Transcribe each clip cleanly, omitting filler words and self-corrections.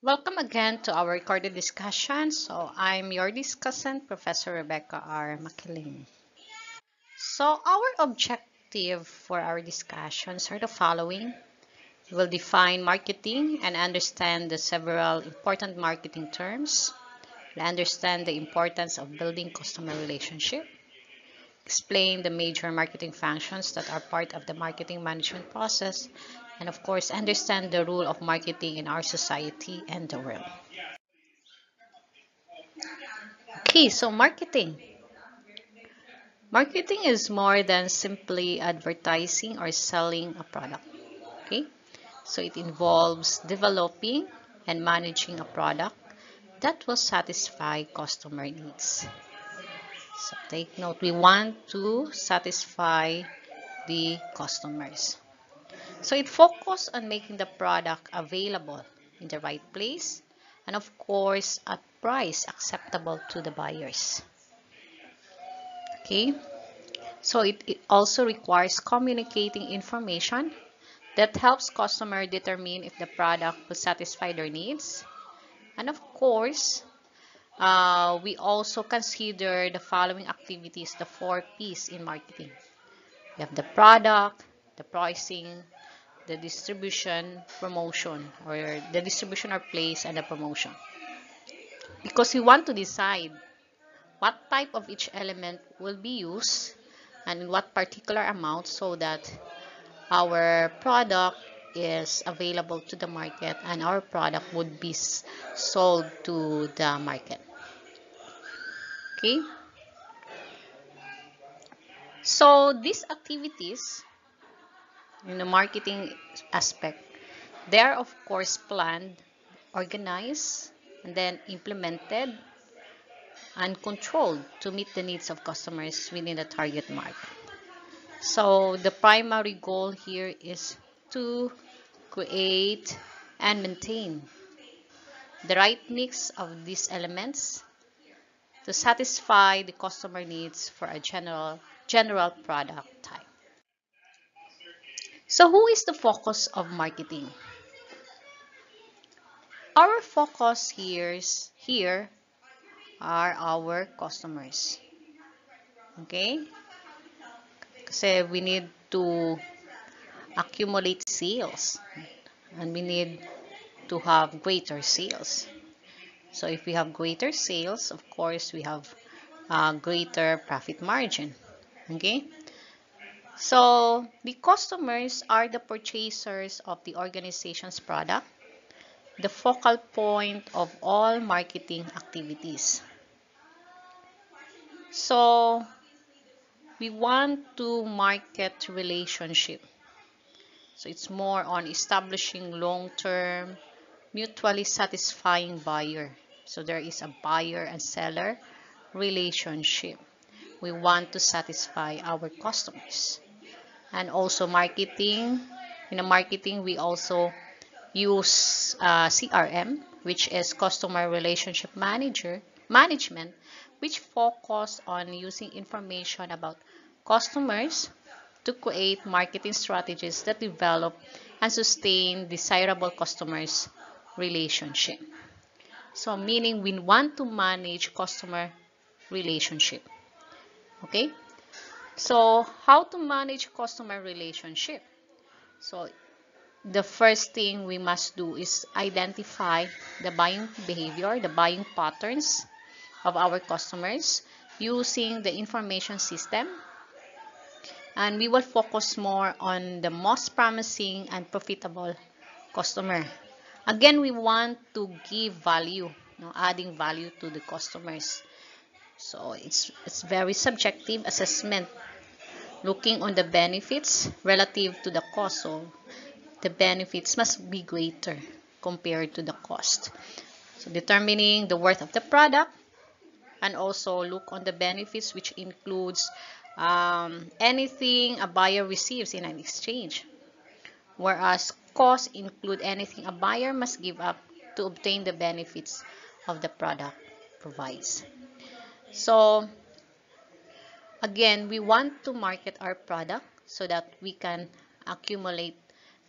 Welcome again to our recorded discussion. I'm your discussant, Professor Rebecca R. Makiling. Our objective for our discussions are the following. We will define marketing and understand the several important marketing terms. We'll understand the importance of building customer relationship. Explain the major marketing functions that are part of the marketing management process. And of course, understand the role of marketing in our society and the world. Okay, so marketing. Marketing is more than simply advertising or selling a product. Okay, so it involves developing and managing a product that will satisfy customer needs. So take note, we want to satisfy the customers. So it focuses on making the product available in the right place and of course at price acceptable to the buyers. Okay, so it also requires communicating information that helps customer determine if the product will satisfy their needs. And of course, we also consider the following activities, the 4 P's in marketing. We have the product, the pricing, the distribution, promotion, or the distribution or place and the promotion. Because we want to decide what type of each element will be used and in what particular amount so that our product is available to the market and our product would be sold to the market. Okay, so these activities in the marketing aspect, they are of course planned, organized, and then implemented and controlled to meet the needs of customers within the target market. So the primary goal here is to create and maintain the right mix of these elements to satisfy the customer needs for a general product type. So who is the focus of marketing? Our focus here are our customers. Okay? Kasi we need to accumulate sales and we need to have greater sales. So if we have greater sales, of course, we have greater profit margin. Okay? So the customers are the purchasers of the organization's product, the focal point of all marketing activities. So we want to market relationship. So it's more on establishing long-term, mutually satisfying buyer. So there is a buyer and seller relationship. We want to satisfy our customers. And also marketing. In the marketing, we also use CRM, which is Customer Relationship Management, which focus on using information about customers to create marketing strategies that develop and sustain desirable customers relationship. So meaning we want to manage customer relationship. Okay? So how to manage customer relationship? So the first thing we must do is identify the buying behavior, the buying patterns of our customers using the information system. And we will focus more on the most promising and profitable customer. Again, we want to give value, adding value to the customers. So it's very subjective assessment, looking on the benefits relative to the cost. So the benefits must be greater compared to the cost. So determining the worth of the product and also look on the benefits, which includes anything a buyer receives in an exchange, whereas costs include anything a buyer must give up to obtain the benefits of the product provides. So again, we want to market our product so that we can accumulate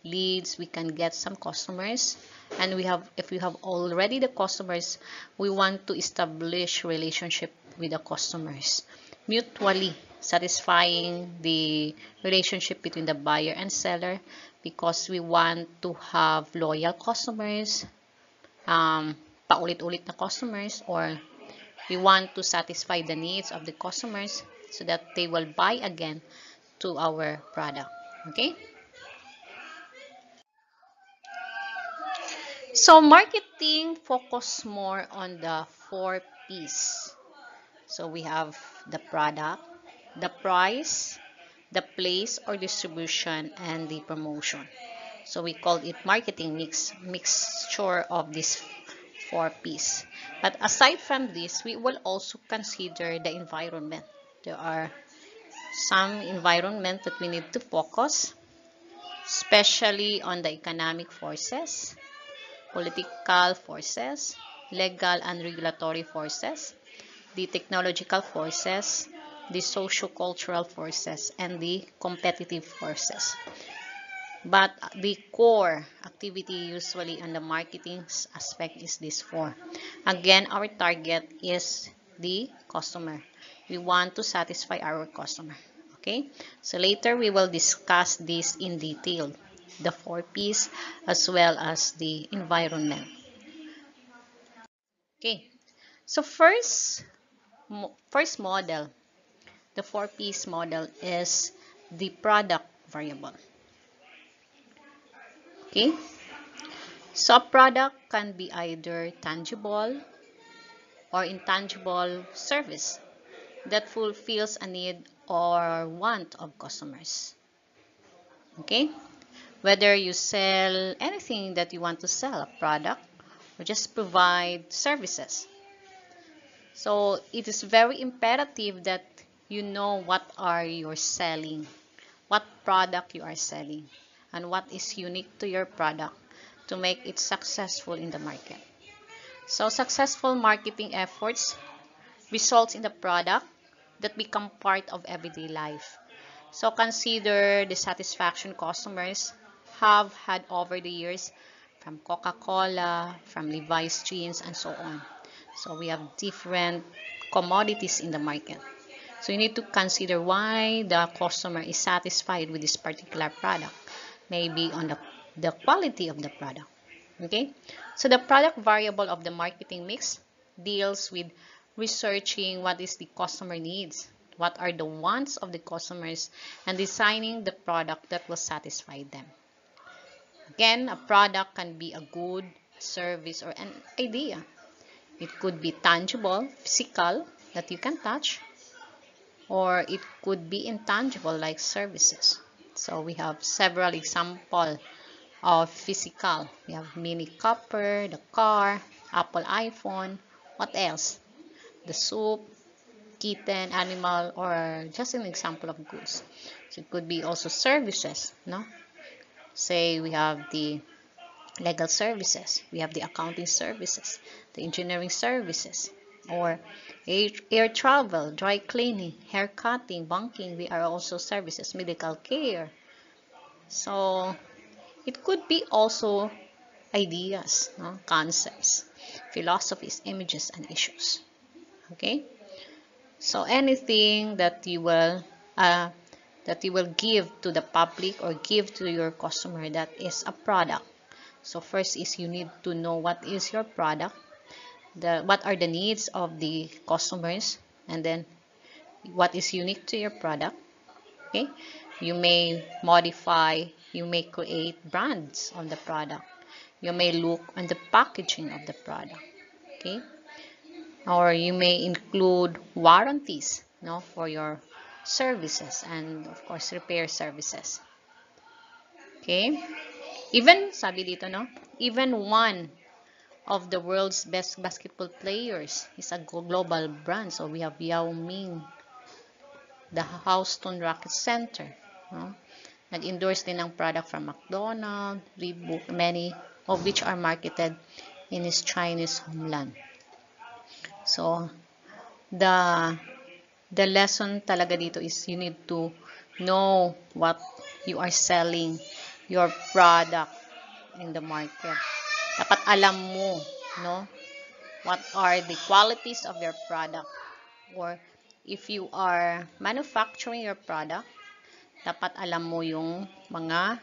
leads, we can get some customers. And if we have already the customers, we want to establish relationship with the customers, mutually satisfying the relationship between the buyer and seller, because we want to have loyal customers, paulit-ulit na customers, or we want to satisfy the needs of the customers so that they will buy again to our product. Okay? So marketing focus more on the 4 P's. So we have the product, the price, the place or distribution, and the promotion. So we call it marketing mixture of these 4 P's. But aside from this, we will also consider the environment. There are some environment that we need to focus, especially on the economic forces, political forces, legal and regulatory forces, the technological forces, the socio-cultural forces, and the competitive forces. But the core activity usually on the marketing aspect is this 4. Again, our target is the customer. We want to satisfy our customer. Okay? So later we will discuss this in detail, the 4 P's as well as the environment. Okay. So first model, the 4 P's model, is the product variable. Okay, so a product can be either tangible or intangible service that fulfills a need or want of customers. Okay, whether you sell anything that you want to sell, a product, or just provide services. So it is very imperative that you know what are you selling, what product you are selling, and what is unique to your product to make it successful in the market. So successful marketing efforts results in the product that become part of everyday life. So consider the satisfaction customers have had over the years from Coca-Cola, from Levi's jeans, and so on. So we have different commodities in the market. So you need to consider why the customer is satisfied with this particular product. Maybe on the quality of the product. Okay? So the product variable of the marketing mix deals with researching what is the customer needs, what are the wants of the customers, and designing the product that will satisfy them. Again, a product can be a good, service, or an idea. It could be tangible, physical, that you can touch, or it could be intangible, like services. So we have several examples of physical. We have Mini Copper, the car, Apple iPhone, what else? The soup, kitten, animal, or just an example of goods. So it could be also services, no? Say we have the legal services, we have the accounting services, the engineering services, or air travel, dry cleaning, hair cutting, banking. They are also services, medical care. So it could be also ideas, no? Concepts, philosophies, images, and issues. Okay, so anything that you will give to the public or give to your customer that is a product. So first is you need to know what is your product, what are the needs of the customers, and then what is unique to your product. Okay, you may modify, you may create brands on the product, you may look on the packaging of the product. Okay, or you may include warranties, no, for your services, and of course repair services. Okay, even sabi dito, no, even one of the world's best basketball players is a global brand. So we have Yao Ming, the Houston Rockets center, no? Nag-endorse din ng product from McDonald's, Reebok, many of which are marketed in his Chinese homeland. So the lesson talaga dito is you need to know what you are selling your product in the market. Dapat alam mo, no? What are the qualities of your product? Or if you are manufacturing your product, dapat alam mo yung mga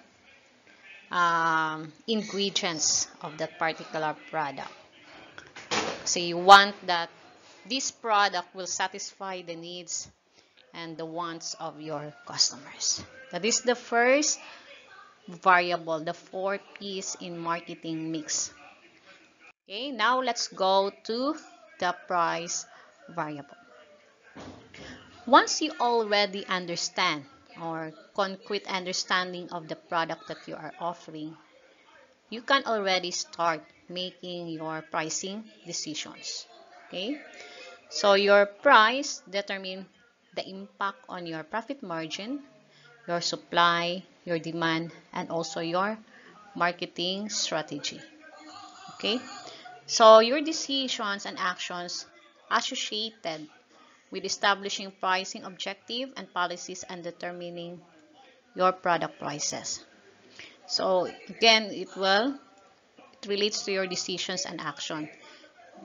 ingredients of that particular product. So you want that this product will satisfy the needs and the wants of your customers. That is the first variable, the 4 P's in marketing mix. Okay, now let's go to the price variable. Once you already understand or concrete understanding of the product that you are offering, you can already start making your pricing decisions. Okay, so your price determines the impact on your profit margin, your supply, your demand, and also your marketing strategy. Okay, so your decisions and actions associated with establishing pricing objective and policies and determining your product prices. So again, it relates to your decisions and action.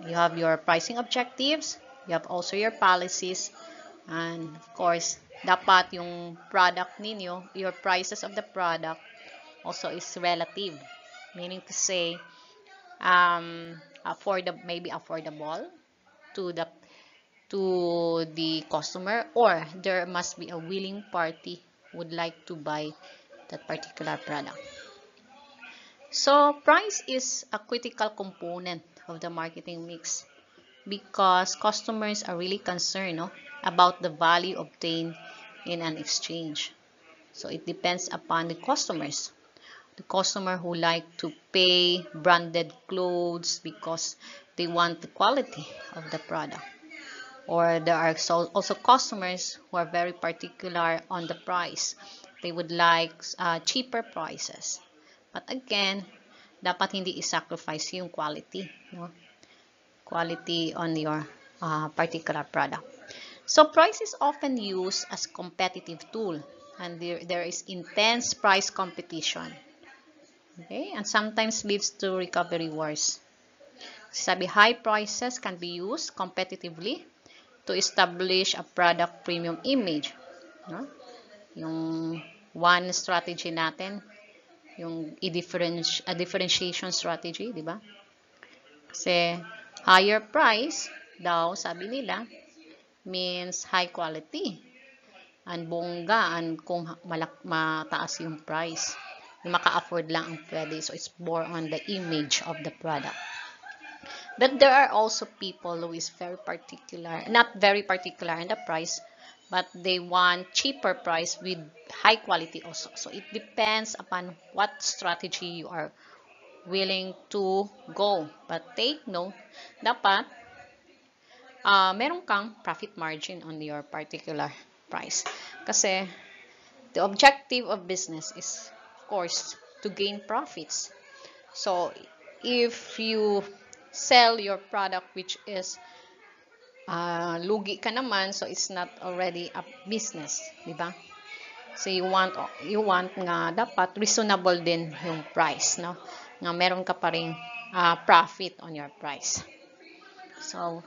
You have your pricing objectives, you have also your policies, and of course, dapat yung product ninyo, your prices of the product also is relative. Meaning to say, maybe affordable to the customer, or there must be a willing party who would like to buy that particular product. So price is a critical component of the marketing mix because customers are really concerned, no, about the value obtained in an exchange. So it depends upon the customers. The customer who like to pay branded clothes because they want the quality of the product. Or there are also customers who are very particular on the price. They would like cheaper prices. But again, dapat hindi i-sacrifice yung quality, no? Quality on your particular product. So price is often used as competitive tool, and there is intense price competition. Okay, and sometimes leads to recovery wars. Sabi, high prices can be used competitively to establish a product premium image. No? Yung one strategy natin, yung differentiation strategy, di ba? Kasi higher price daw, sabi nila, means high quality. And bongga, and kung mataas yung price, yung maka-afford lang ang pwede. So it's more on the image of the product. But there are also people who is very particular, not very particular in the price, but they want cheaper price with high quality also. So it depends upon what strategy you are willing to go. But take note, dapat meron kang profit margin on your particular price. Kasi the objective of business is, of course, to gain profits. So if you sell your product which is lugi ka naman, so it's not already a business, di ba? So you want nga dapat reasonable din yung price, no? Nga meron ka pa ring profit on your price. So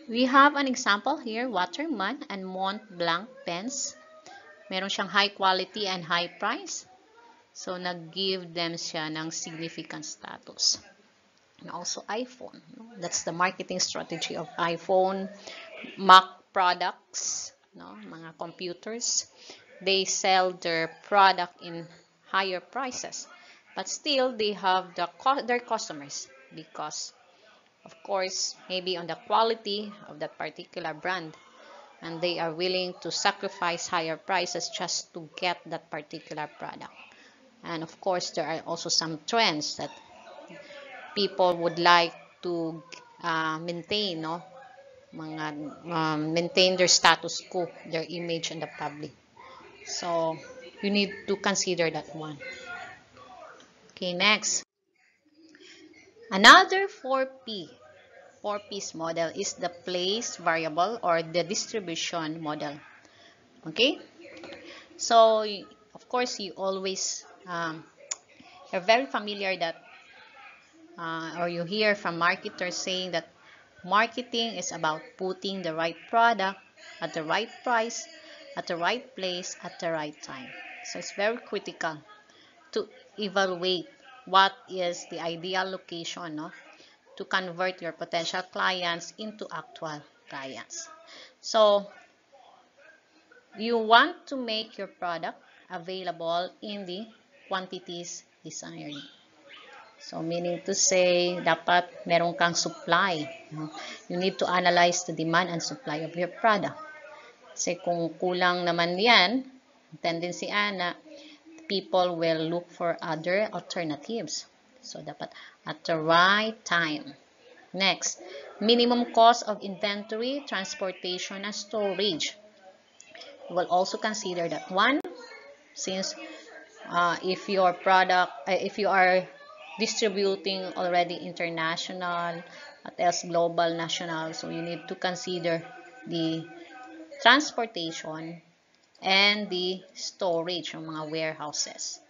we have an example here, Waterman and Montblanc pens. Meron siyang high quality and high price. So nag-give them siya ng significant status. And also iPhone. That's the marketing strategy of iPhone, Mac products, no, mga computers. They sell their product in higher prices, but still they have their customers because, of course, maybe on the quality of that particular brand, and they are willing to sacrifice higher prices just to get that particular product. And of course, there are also some trends that people would like to maintain, no? Maintain their status quo, their image in the public. So you need to consider that one. Okay, next. Another 4P's model is the place variable or the distribution model. Okay? So of course you always um, you're very familiar that or you hear from marketers saying that marketing is about putting the right product at the right price, at the right place, at the right time. So it's very critical to evaluate what is the ideal location, no, to convert your potential clients into actual clients. So you want to make your product available in the quantities desired. So, meaning to say, dapat meron kang supply. No? You need to analyze the demand and supply of your product. Kasi kung kulang naman yan, tendency na, people will look for other alternatives. So, dapat at the right time. Next, minimum cost of inventory, transportation, and storage. You will also consider that one, since if your product, if you are distributing already international, at else global, national, so you need to consider the transportation and the storage ng mga warehouses.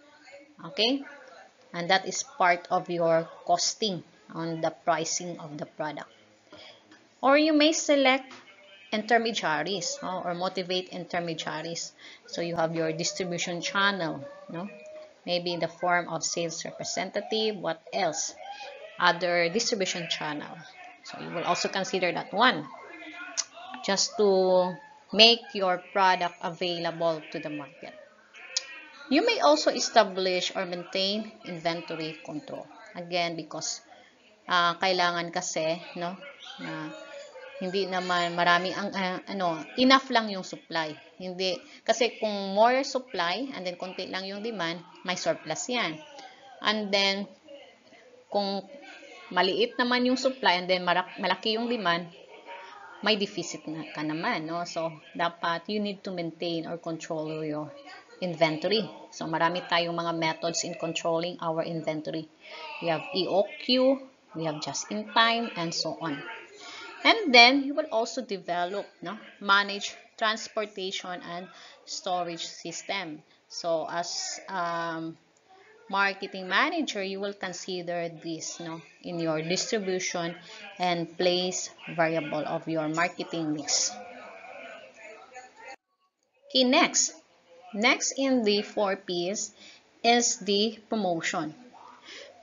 Okay? And that is part of your costing on the pricing of the product. Or you may select intermediaries, no? Or motivate intermediaries. So you have your distribution channel, no? Maybe in the form of sales representative, what else? Other distribution channel. So you will also consider that one, just to make your product available to the market. You may also establish or maintain inventory control. Again, because kailangan kasi, no, na hindi naman marami ang enough lang yung supply. Hindi kasi kung more supply and then konti lang yung demand, may surplus 'yan. And then kung maliit naman yung supply and then malaki yung demand, may deficit na ka naman, no? So dapat you need to maintain or control your inventory. So marami tayong mga methods in controlling our inventory. We have EOQ, we have just in time, and so on. And then you will also develop, no, manage transportation and storage system. So as marketing manager, you will consider this, no, in your distribution and place variable of your marketing mix. Okay, next in the 4 P's is the promotion.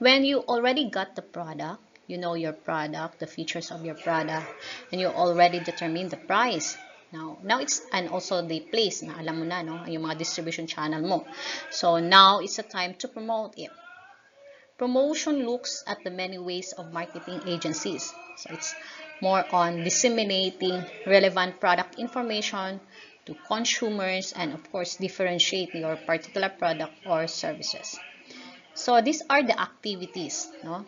When you already got the product, you know your product, the features of your product, and you already determine the price. Now it's, and also the place na alam mo na, no, yung mga distribution channel mo. So now it's a time to promote it. Promotion looks at the many ways of marketing agencies. So it's more on disseminating relevant product information to consumers and of course differentiate your particular product or services. So these are the activities, no,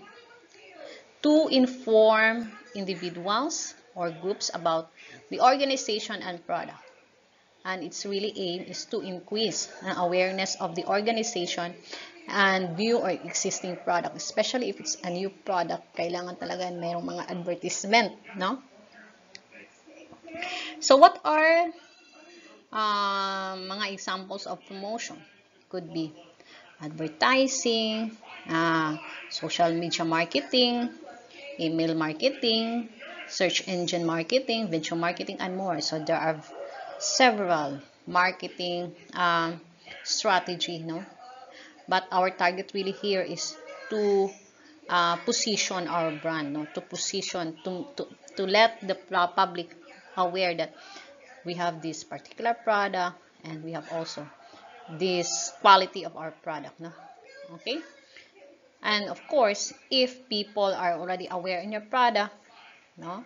to inform individuals or groups about the organization and product. And its really aim is to increase awareness of the organization and new or existing product. Especially if it's a new product, kailangan talaga mayroong mga advertisement, no? So what are mga examples of promotion? Could be advertising, social media marketing, email marketing, search engine marketing, video marketing, and more. So there are several marketing strategy, no? But our target really here is to position our brand, no? To position, to let the public aware that we have this particular product and we have also this quality of our product, no? Okay? And of course, if people are already aware in your product, no,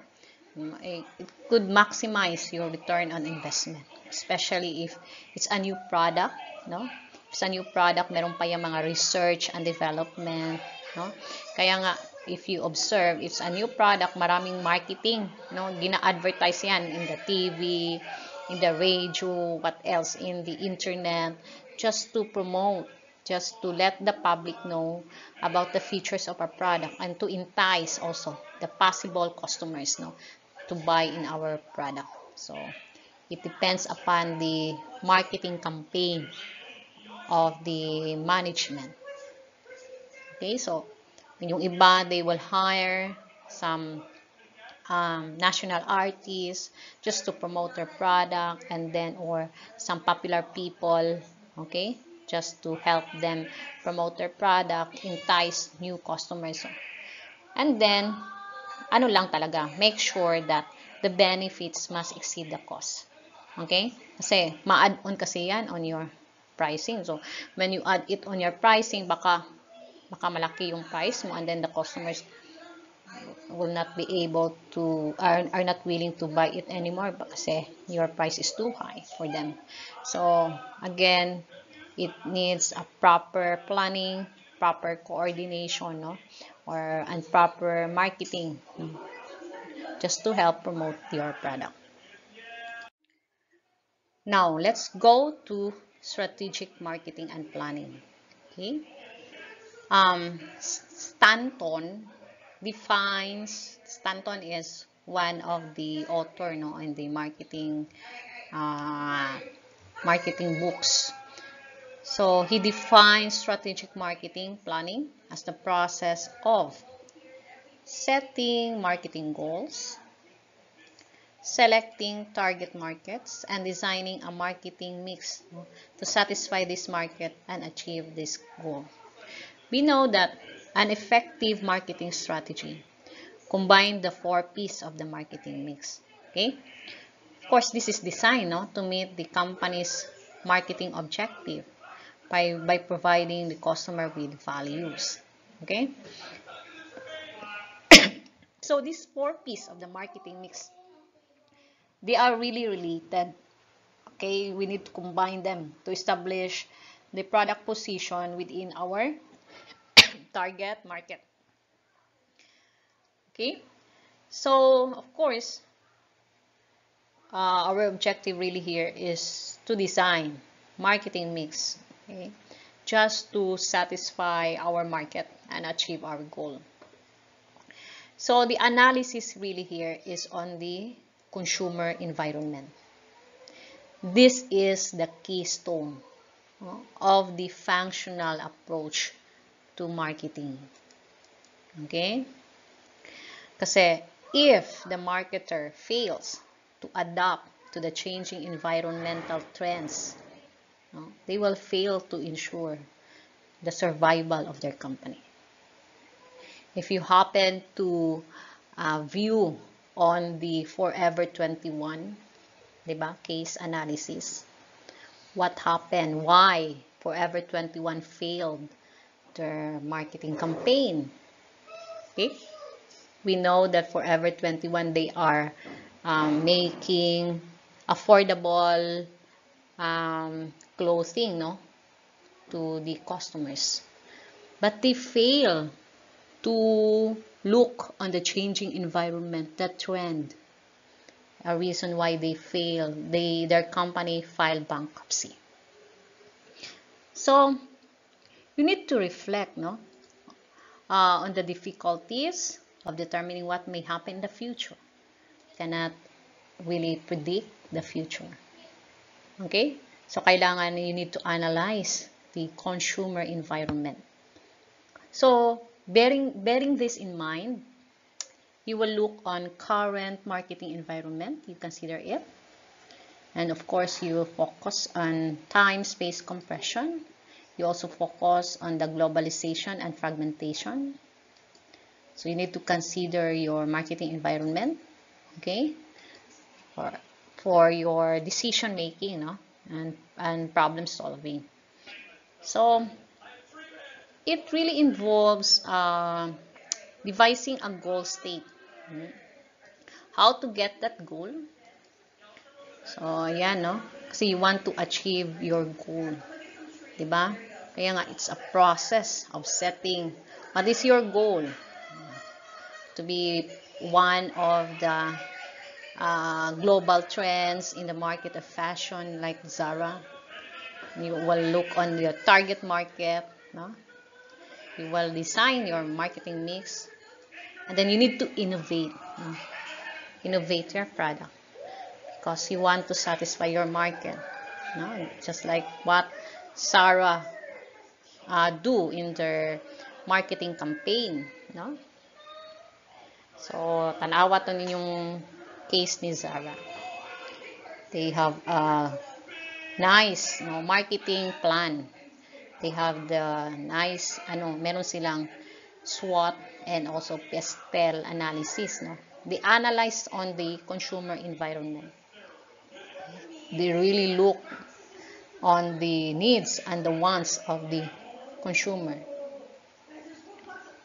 it could maximize your return on investment, especially if it's a new product, no? If it's a new product, meron pa yung mga research and development, no? Kaya nga, if you observe, it's a new product, maraming marketing, no? Gina-advertise yan in the TV, in the radio, what else, in the internet, just to promote, just to let the public know about the features of our product and to entice also the possible customers, no, to buy in our product. So it depends upon the marketing campaign of the management. Okay, so yung iba, they will hire some national artists just to promote their product, and then or some popular people, okay, just to help them promote their product, entice new customers. And then ano lang talaga, make sure that the benefits must exceed the cost. Okay? Kasi ma-add on kasi yan on your pricing. So when you add it on your pricing, baka malaki yung price mo, and then the customers will not be able to, are not willing to buy it anymore kasi your price is too high for them. So again, it needs a proper planning, proper coordination, no, and proper marketing, just to help promote your product. Now let's go to strategic marketing and planning. Okay, Stanton is one of the author, no, in the marketing books. So he defines strategic marketing planning as the process of setting marketing goals, selecting target markets, and designing a marketing mix to satisfy this market and achieve this goal. We know that an effective marketing strategy combines the 4 P's of the marketing mix. Okay? Of course, this is designed, no, to meet the company's marketing objective by providing the customer with values. Okay? So these 4 P's of the marketing mix, they are really related. Okay, we need to combine them to establish the product position within our target market. Okay, so of course, our objective really here is to design marketing mix, okay, just to satisfy our market and achieve our goal. So the analysis really here is on the consumer environment. This is the keystone of the functional approach to marketing. Okay? Kasi if the marketer fails to adapt to the changing environmental trends, they will fail to ensure the survival of their company. If you happen to view on the Forever 21, diba, case analysis, what happened, why Forever 21 failed their marketing campaign. Okay? We know that Forever 21, they are making affordable clothing, no, to the customers. But they fail to look on the changing environment, that trend. A reason why they fail, their company filed bankruptcy. So you need to reflect, no, on the difficulties of determining what may happen in the future. You cannot really predict the future. Okay? So kailangan you need to analyze the consumer environment. So bearing this in mind, you will look on current marketing environment. You consider it. And of course, you will focus on time-space compression. You also focus on the globalization and fragmentation. So you need to consider your marketing environment, okay, for your decision making, no, and problem solving. So it really involves devising a goal state. How to get that goal? So ayan, no, kasi you want to achieve your goal, diba? Kaya nga, it's a process of setting what is your goal. To be one of the global trends in the market of fashion like Zara. You will look on your target market, no? You will design your marketing mix, and then you need to innovate, no? Innovate your product because you want to satisfy your market, no? Just like what Zara do in their marketing campaign, no? So, tanawa to ninyong case ni Zara. They have a nice, no, marketing plan. They have the nice, meron silang SWOT and also PESTEL analysis, no? They analyze on the consumer environment. They really look on the needs and the wants of the consumer.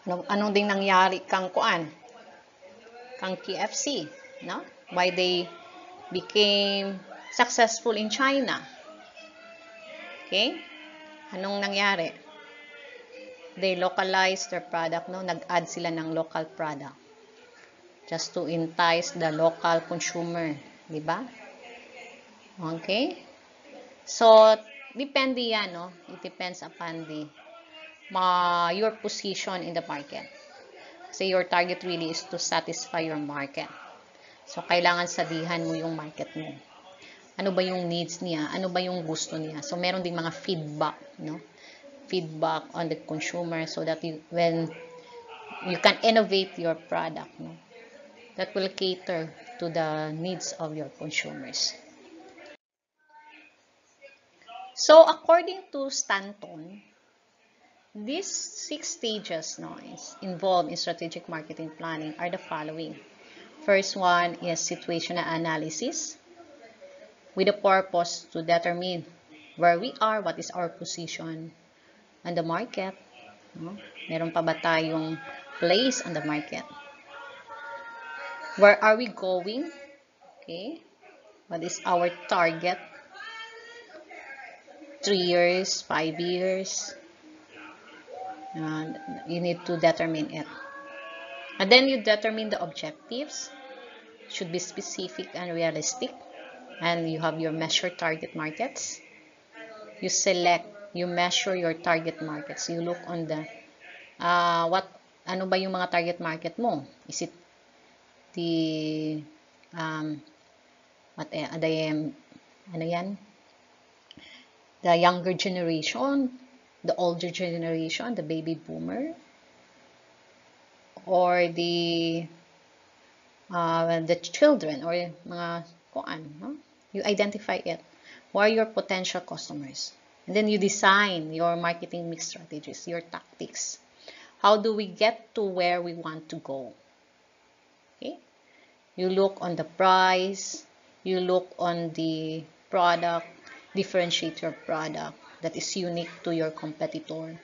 Anong ding nangyari kang KFC, no? Why they became successful in China. Okay? Anong nangyari? They localized their product, no? Nag-add sila ng local product just to entice the local consumer, di ba? Okay? So, depende yan, no? It depends upon the your position in the market. Kasi your target really is to satisfy your market. So, kailangan sabihan mo yung market mo. Ano ba yung needs niya? Ano ba yung gusto niya? So, meron ding mga feedback, no? Feedback on the consumer so that when you can innovate your product, no? That will cater to the needs of your consumers. So, according to Stanton, these 6 stages, no, is involved in strategic marketing planning are the following. First one is situational analysis with the purpose to determine where we are, what is our position on the market. No? Meron pa ba tayong place on the market? Where are we going? Okay. What is our target? 3 years, 5 years. You need to determine it. And then you determine the objectives. Should be specific and realistic. And you have your measured target markets. You measure your target markets. You look on the, ano ba yung mga target market mo? Is it the, the younger generation, the older generation, the baby boomer, or the children, or mga no? You identify it. Who are your potential customers? And then you design your marketing mix strategies, your tactics. How do we get to where we want to go? Okay? You look on the price, you look on the product, differentiate your product that is unique to your competitor.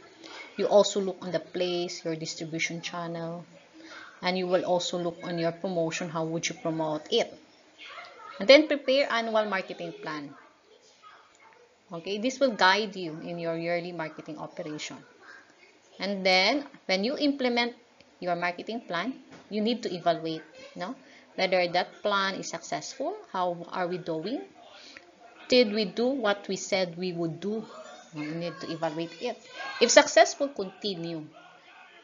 You also look on the place, your distribution channel, and you will also look on your promotion, how would you promote it. And then prepare annual marketing plan. Okay, this will guide you in your yearly marketing operation. And then, when you implement your marketing plan, you need to evaluate, no? Whether that plan is successful, how are we doing? Did we do what we said we would do? You need to evaluate it. If successful, continue.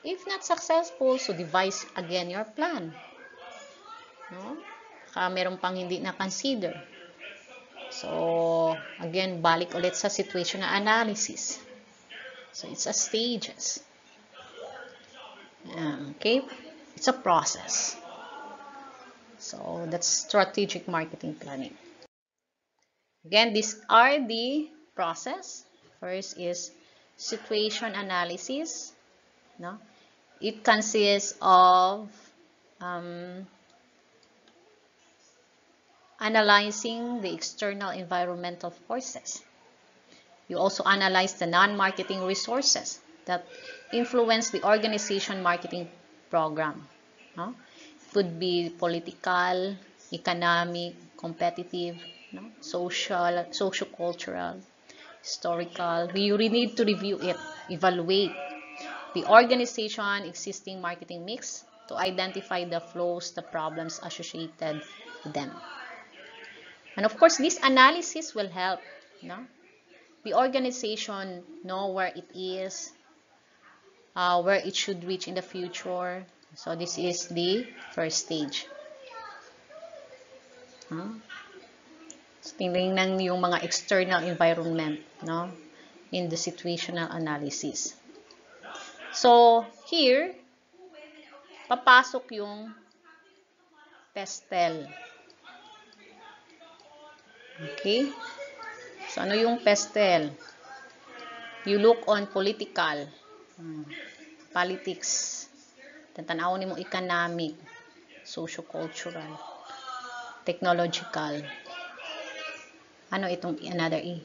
If not successful, so devise again your plan. No? Meron pang hindi na-consider. So, again, balik ulit sa situational analysis. So, it's a stages. Okay? It's a process. So, that's strategic marketing planning. Again, these are the process. First is situation analysis. No? It consists of analyzing the external environmental forces. You also analyze the non-marketing resources that influence the organization marketing program. No? It could be political, economic, competitive, no? Social, socio-cultural, historical. You really need to review it, evaluate the organization existing marketing mix to identify the flows, the problems associated with them. And of course, this analysis will help, no? The organization know where it is, where it should reach in the future. So this is the first stage. So tingnan yung mga external environment, no? in the situational analysis. So, here, papasok yung PESTEL. Okay? So, ano yung PESTEL? You look on political, politics, tatanawin mo economic, socio-cultural, technological. Ano itong another E?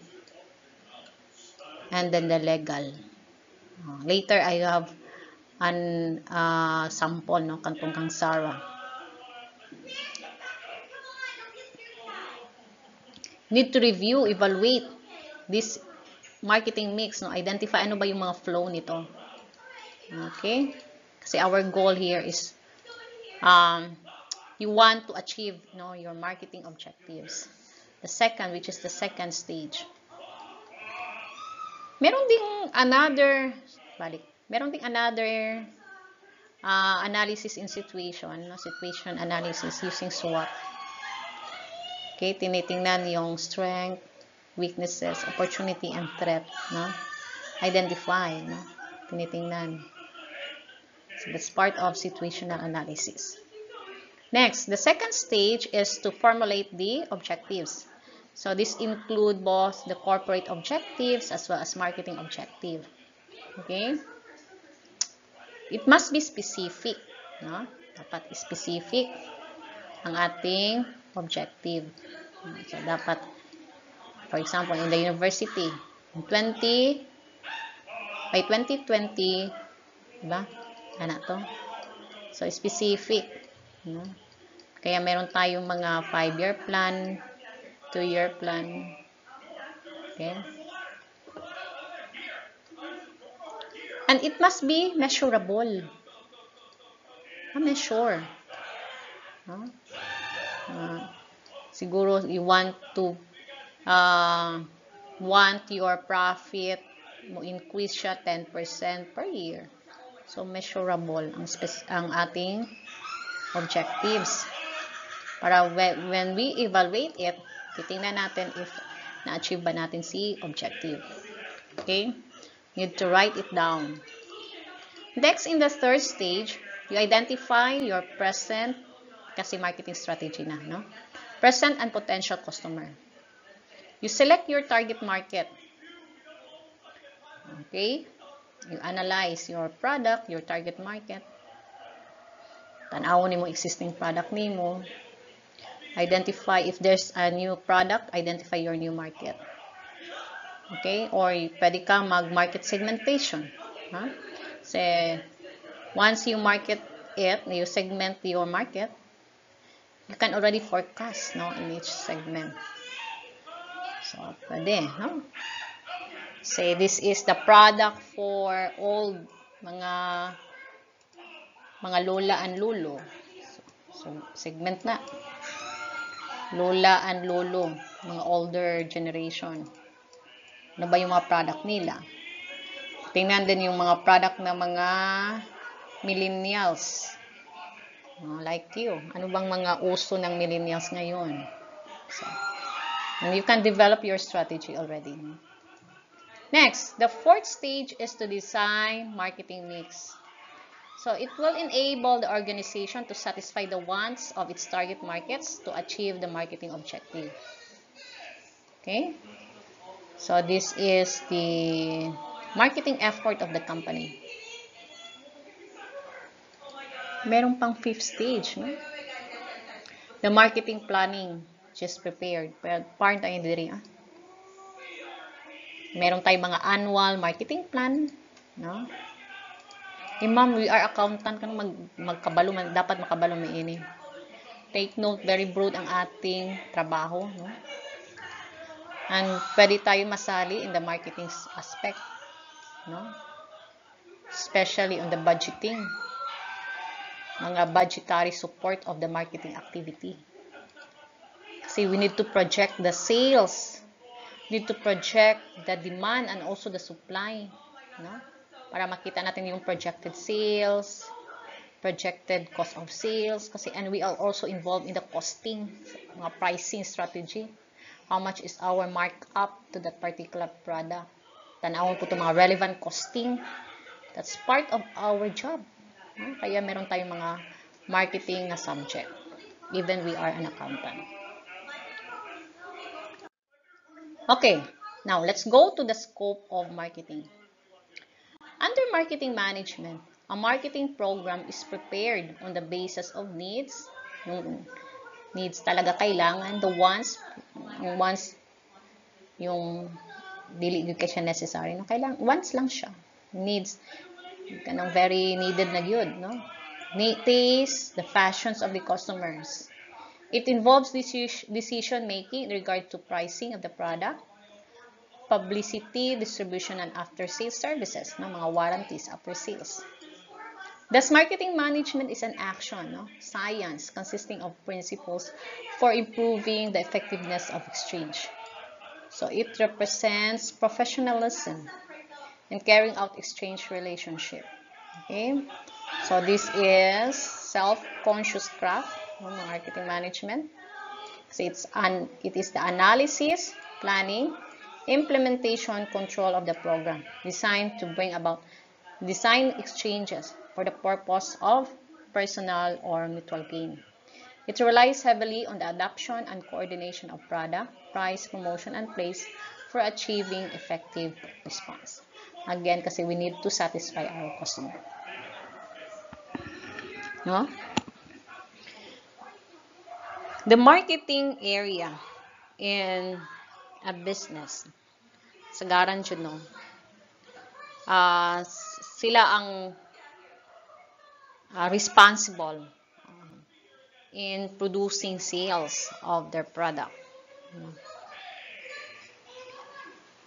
And then the legal. Later, I have an sample, no? Kantong kang Sarah. Need to review, evaluate this marketing mix, no? Identify ano ba yung mga flow nito. Okay? Kasi our goal here is you want to achieve, no, your marketing objectives. The second, which is the second stage. Meron ding another analysis in situation, no? Situation analysis using SWOT. Okay, tinitingnan yung strength, weaknesses, opportunity, and threat, no? Identify, no? Tinitingnan. So that's part of situational analysis. Next, the second stage is to formulate the objectives. So this include both the corporate objectives as well as marketing objective. Okay? It must be specific, no? Dapat specific ang ating objective. So dapat, for example, in the university, by 2020, diba? Ano to? So specific, no? Kaya meron tayong mga 5-year plan, 2-year plan. Okay? And it must be measurable. Measure. Siguro you want to want your profit mo increase siya 10% per year. So measurable ang ating objectives. Para when we evaluate it, titingnan natin if na-achieve ba natin si objective. Okay? Need to write it down. Next, in the third stage, you identify your present, kasi marketing strategy na, no? Present and potential customer. You select your target market. Okay? You analyze your product, your target market. Tanawon nimo existing product nimo. Identify if there's a new product, identify your new market. Okay? Or pwede ka mag-market segmentation. Huh? So, once you market it, you segment your market, you can already forecast, no, in each segment. So, pwede, no? Say, this is the product for old mga lola and lolo. So segment na. Lola and lolo, mga older generation. Ano ba yung mga product nila? Tingnan din yung mga product ng mga millennials. Like you. Ano bang mga uso ng millennials ngayon? So, and you can develop your strategy already. Next, the fourth stage is to design marketing mix. So, it will enable the organization to satisfy the wants of its target markets to achieve the marketing objective. Okay? So, this is the marketing effort of the company. Meron pang fifth stage, no? The marketing planning, just prepared. Parang tayo diri, Meron tayong mga annual marketing plan, no? Ma'am, we are accountant, magkabalo man, dapat makabalo may ini. Take note, very broad ang ating trabaho, no? And pwede tayo masali in the marketing aspect, no? Especially on the budgeting. Mga budgetary support of the marketing activity. Kasi we need to project the sales. We need to project the demand and also the supply. No? Para makita natin yung projected sales, projected cost of sales. Kasi, and we are also involved in the costing, mga pricing strategy. How much is our markup to that particular product. Tanawon po itong mga relevant costing. That's part of our job. Kaya meron tayong mga marketing na subject, even we are an accountant. Okay, now let's go to the scope of marketing. Under marketing management, a marketing program is prepared on the basis of needs. Yung needs talaga kailangan, the wants, yung dili gyud siya necessary, no? Kailangan, wants lang siya. Needs, kanang very needed na gyud, no? Taste, the fashions of the customers. It involves decision making in regard to pricing of the product, publicity, distribution, and after-sales services, no? Mga warranties after sales. Thus, marketing management is an action, no? Science consisting of principles for improving the effectiveness of exchange. So it represents professionalism in carrying out exchange relationship. Okay? So this is self-conscious craft of marketing management. So it is the analysis, planning, implementation, control of the program designed to bring about design exchanges for the purpose of personal or mutual gain. It relies heavily on the adoption and coordination of product, price, promotion, and place for achieving effective response. Again, kasi we need to satisfy our customer. No? The marketing area in a business, sagaran siya, no? Sila ang responsible in producing sales of their product.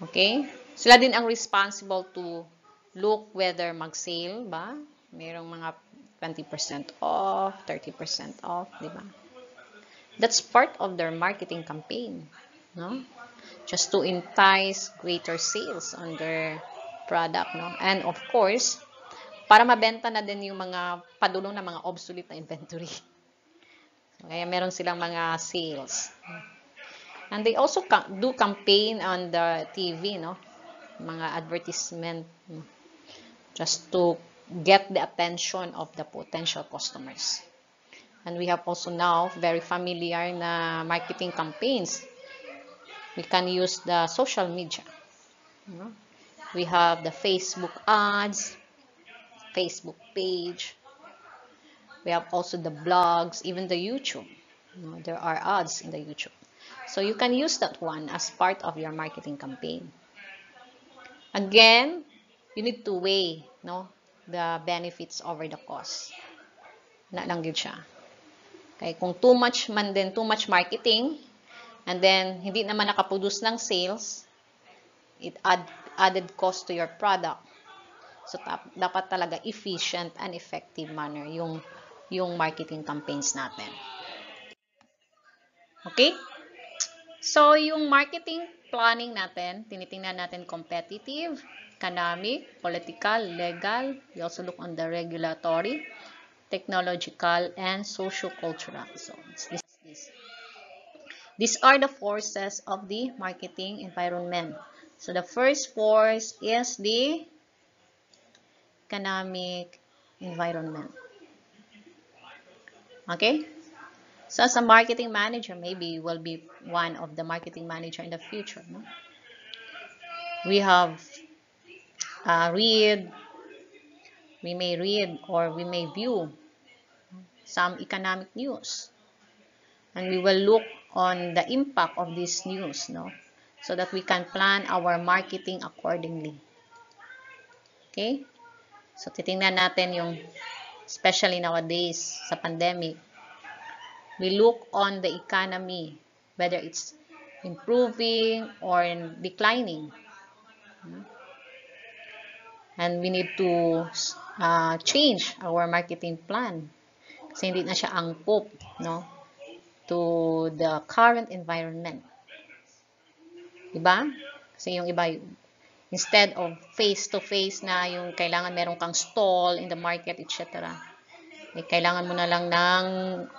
Okay? Sila din ang responsible to look whether mag-sale ba? Merong mga 20% off, 30% off, di ba? That's part of their marketing campaign, no? Just to entice greater sales on their product, no? And of course, para mabenta na din yung mga padulong na mga obsolete na inventory. Kaya meron silang mga sales. And they also do campaign on the TV, no? Mga advertisement, just to get the attention of the potential customers. And we have also now very familiar na marketing campaigns. We can use the social media. We have the Facebook ads, Facebook page. We have also the blogs, even the YouTube. There are ads in the YouTube. So you can use that one as part of your marketing campaign. Again, you need to weigh, no, the benefits over the cost. Na lang yun siya. Okay, kung too much marketing, and then hindi naman nakaproduce ng sales, it added cost to your product. So dapat talaga efficient and effective manner yung marketing campaigns natin. Okay? So yung marketing planning natin, tinitingnan natin competitive, economic, political, legal. We also look on the regulatory, technological, and socio-cultural. So it's this. These are the forces of the marketing environment. So the first force is the economic environment. Okay? So as a marketing manager, maybe you will be one of the marketing manager in the future. No? We have we may read or we may view some economic news. And we will look on the impact of this news, no? So that we can plan our marketing accordingly. Okay? So titingnan natin yung, especially nowadays, sa pandemic, we look on the economy, whether it's improving or declining. And we need to change our marketing plan. Kasi hindi na siya angkop, no? To the current environment. Diba? Kasi yung iba, instead of face-to-face na yung kailangan meron kang stall in the market, etc. Kailangan mo na lang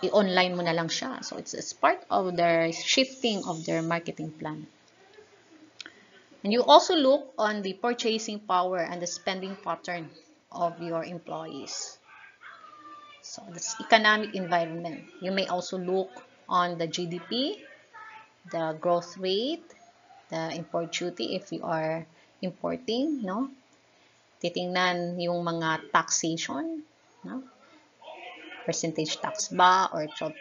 i-online mo na lang siya. So it's part of their shifting of their marketing plan. And you also look on the purchasing power and the spending pattern of your employees. So that's economic environment. You may also look on the GDP, the growth rate, the import duty if you are importing, no? Titingnan yung mga taxation, no? Percentage tax ba or 12%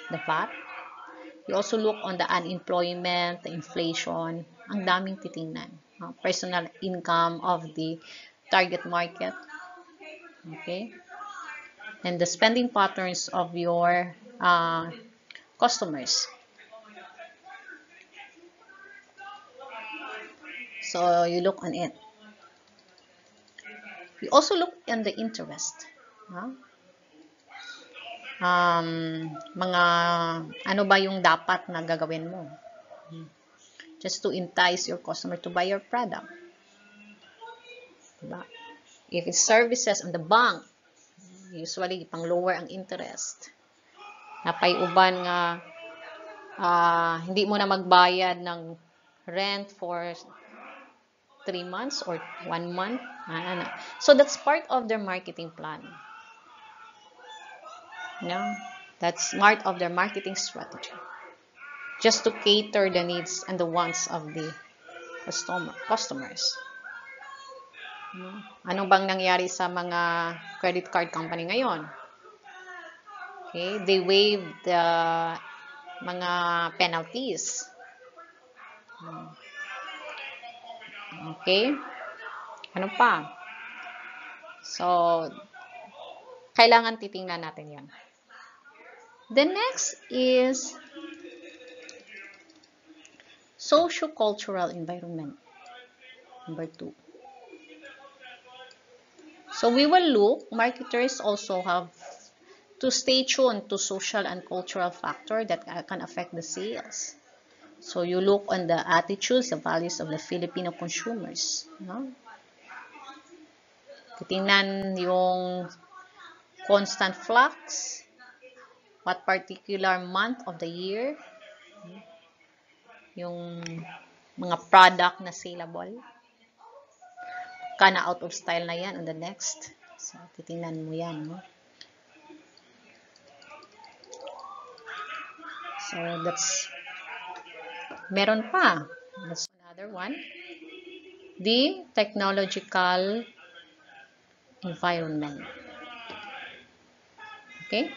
the VAT. You also look on the unemployment, the inflation. Ang daming titingnan. Personal income of the target market. Okay? And the spending patterns of your customers. So, you look on it. You also look on the interest. Mga ano ba yung dapat na gagawin mo? Just to entice your customer to buy your product. Diba? If it's services on the bank, usually pang lower ang interest. Napay uban nga hindi mo na magbayad ng rent for 3 months or 1 month. So that's part of their marketing plan. That's part of their marketing strategy. Just to cater the needs and the wants of the customers. Ano bang nangyari sa mga credit card company ngayon? Okay, they waive the mga penalties. Okay? Ano pa? So, kailangan titingnan natin yan. The next is socio-cultural environment. Number 2. So, we will look, marketers also have to stay tuned to social and cultural factors that can affect the sales. So, you look on the attitudes, the values of the Filipino consumers. Titingnan yung constant flux, what particular month of the year, yung mga product na saleable, kana out of style na yan on the next. So, titingnan mo yan. So, that's meron pa. That's another one. The technological environment. Okay?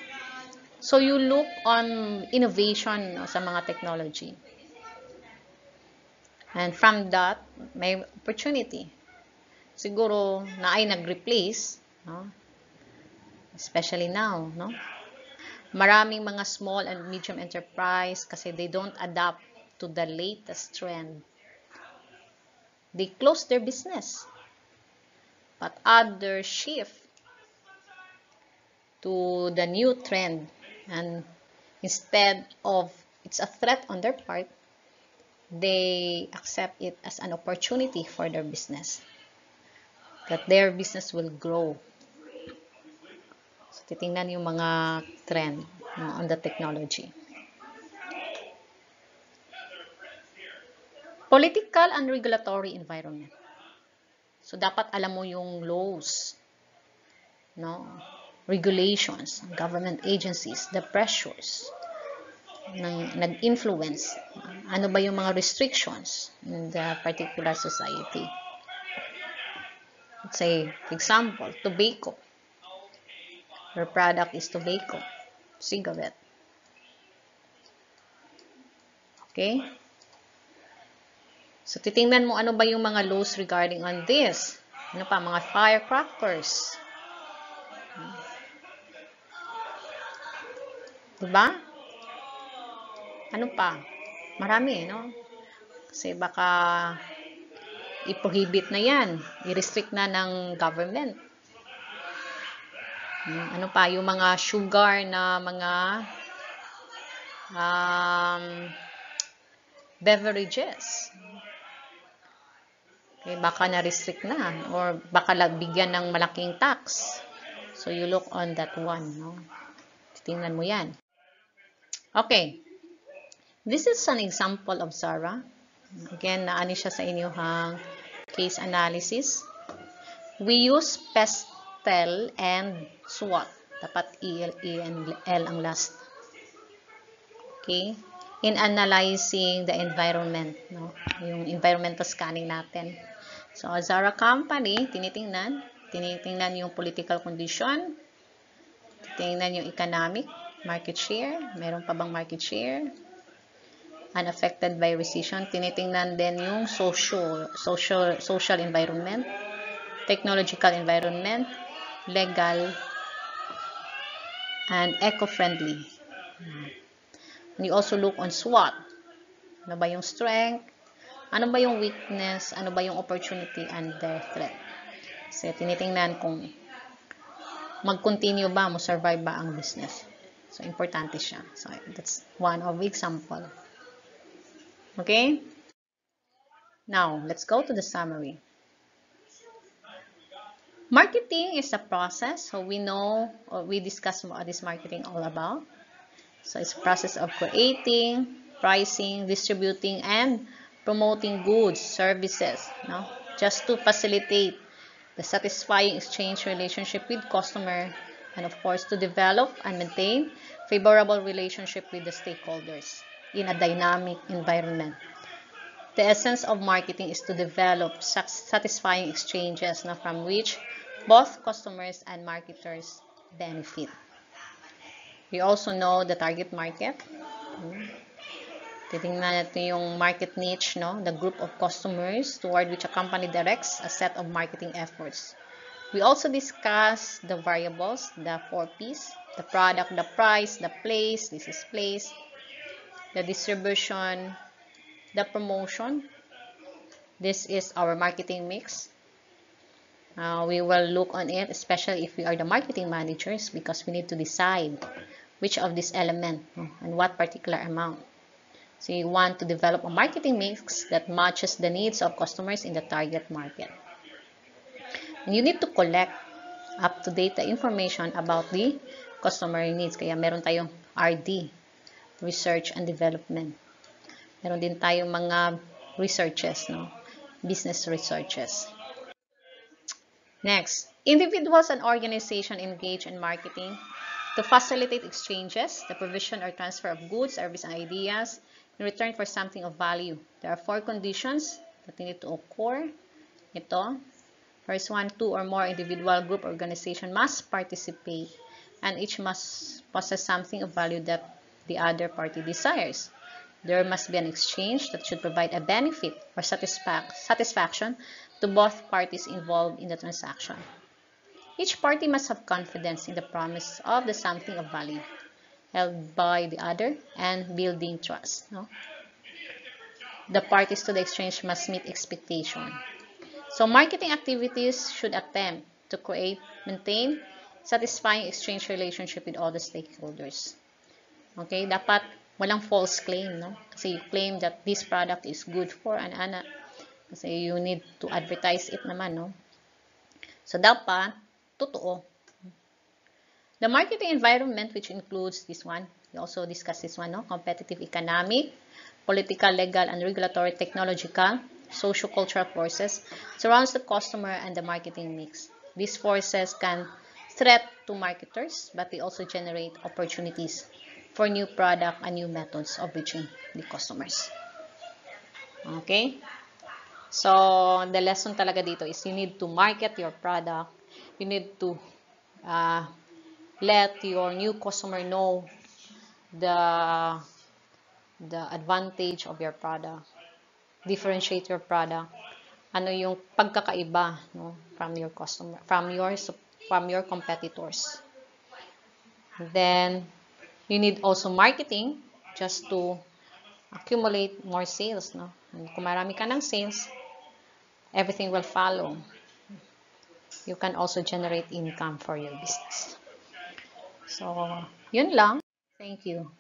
So, you look on innovation sa mga technology. And from that, may opportunity. Siguro na ay nag-replace, especially now, maraming mga small and medium enterprise kasi they don't adapt to the latest trend. They close their business. But others shift to the new trend, and instead of it's a threat on their part, they accept it as an opportunity for their business, that their business will grow. So, titingnan yung mga trend on the technology. Political and regulatory environment. So, dapat alam mo yung laws, regulations, government agencies, the pressures nag-influence. Ano ba yung mga restrictions in the particular society? Let's say, for example, tobacco. Your product is tobacco, cigarette. Okay? So, titingnan mo ano ba yung mga laws regarding on this. Ano pa? Mga firecrackers. Diba? Ano pa? Marami, Kasi baka i-prohibit na yan. I-restrict na ng government. Ano pa? Yung mga sugar na mga beverages. Okay, baka na-restrict na. Or baka bigyan ng malaking tax. So, you look on that one. Titingnan mo yan. Okay. This is an example of Zara. Again, naani siya sa inyong case analysis. We use PESTEL and SWOT. Dapat L ang last. Okay? In analyzing the environment, no? Yung environmental scanning natin. So, as our company, tinitingnan yung political condition, tinitingnan yung economic, market share, meron pa bang market share, unaffected by recession, tinitingnan din yung social environment, technological environment, legal, and eco-friendly. And you also look on SWOT. Ano ba yung strength? Ano ba yung weakness? Ano ba yung opportunity and the threat? Kasi tinitingnan kung mag-continue ba, mo-survive ba ang business. So, importante siya. So, that's one of example. Okay? Now, let's go to the summary. Marketing is a process. So, we know, or we discussed what is marketing all about. So, it's a process of creating, pricing, distributing, and promoting goods, services, no? Just to facilitate the satisfying exchange relationship with customer, and of course, to develop and maintain favorable relationship with the stakeholders in a dynamic environment. The essence of marketing is to develop satisfying exchanges, no, from which both customers and marketers benefit. We also know the target market. Titingnan natin yung market niche, no? The group of customers toward which a company directs a set of marketing efforts. We also discuss the variables, the 4 P's, the product, the price, the place, this is place, the distribution, the promotion. This is our marketing mix. We will look on it, especially if we are the marketing managers, because we need to decide which of this element and what particular amount. So you want to develop a marketing mix that matches the needs of customers in the target market. And you need to collect up-to-date information about the customer needs. Kaya meron tayong RD, Research and Development. Meron din tayong mga researches, no? Business researches. Next, individuals and organizations engage in marketing to facilitate exchanges, the provision or transfer of goods, services, and ideas in return for something of value. There are 4 conditions that need to occur. Ito. First one, 2 or more individual, group, organization must participate, and each must possess something of value that the other party desires. There must be an exchange that should provide a benefit or satisfaction to both parties involved in the transaction. Each party must have confidence in the promise of the something of value held by the other and building trust. No? The parties to the exchange must meet expectation. So marketing activities should attempt to create, maintain, satisfying exchange relationship with all the stakeholders. Okay, dapat walang false claim, no? Kasi you claim that this product is good for an kasi you need to advertise it naman, no? So dapat totoo. The marketing environment, which includes this one, we also discussed this one, no? Competitive economic, political, legal, and regulatory, technological, socio-cultural forces, surrounds the customer and the marketing mix. These forces can threat to marketers, but they also generate opportunities for new product and new methods of reaching the customers. Okay? So, the lesson talaga dito is you need to market your product. You need to let your new customer know the advantage of your product. Differentiate your product. Ano yung pagkakaiba, no, from your customer, from your competitors. Then you need also marketing just to accumulate more sales, no? And kung marami ka ng sales, everything will follow. You can also generate income for your business. So, yun lang. Thank you.